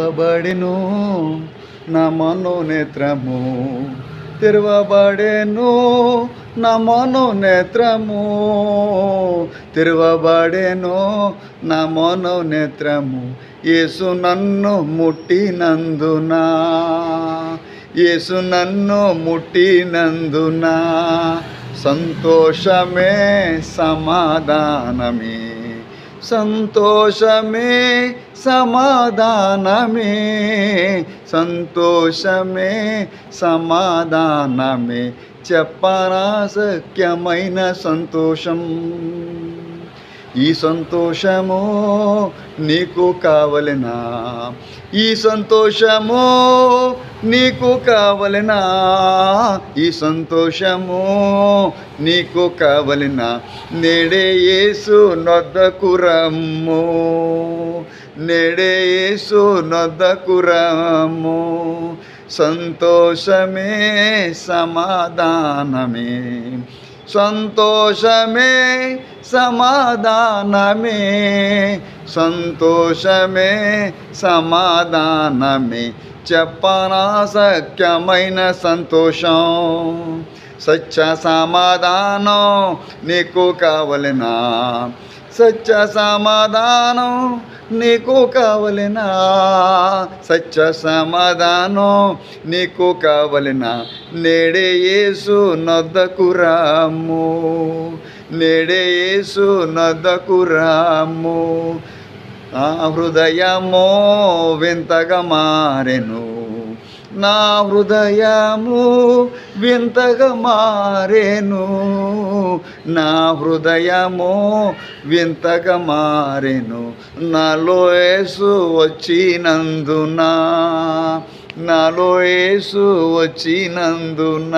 తెరవబడెను నా మనోనేత్రము, తెరవబడెను నా మనోనేత్రము, తెరవబడెను నా మనోనేత్రము. యేసు నన్ను ముట్టినందున, యేసు నన్ను ముట్టినందున సంతోషమే సమాధానమే, సంతోషమే సమాధానమే, సంతోషమే సమాధానమే. చెప్పనాశక్యమైన సంతోషం. ఈ సంతోషము నీకు కావలెనా? ఈ సంతోషము నీకు కావలెనా? ఈ సంతోషము నీకు కావలెనా? నేడే యేసు నొద్దకు రమ్ము, నేడే యేసు నొద్దకు రమ్ము. సంతోషమే సమాధానమే, సంతోషమే సమాధానమే, సంతోషమే సమాధానమే. చెప్పనాశక్యమైన సంతోషం. సత్య సమాధానం నీకు కావలెనా? సత్య సమాధానం నీకు కావలెనా? సత్య సమాధానం నీకు కావలెనా? నేడే యేసు నొద్దకు రమ్ము, నేడే యేసు నొద్దకు రమ్ము. నా హృదయము వింతగా మారెను, నా హృదయము వింతగా మారెను, నా హృదయము వింతగా మారెను. నాలో యేసు వచ్చినందున, నాలో యేసు వచ్చినందున.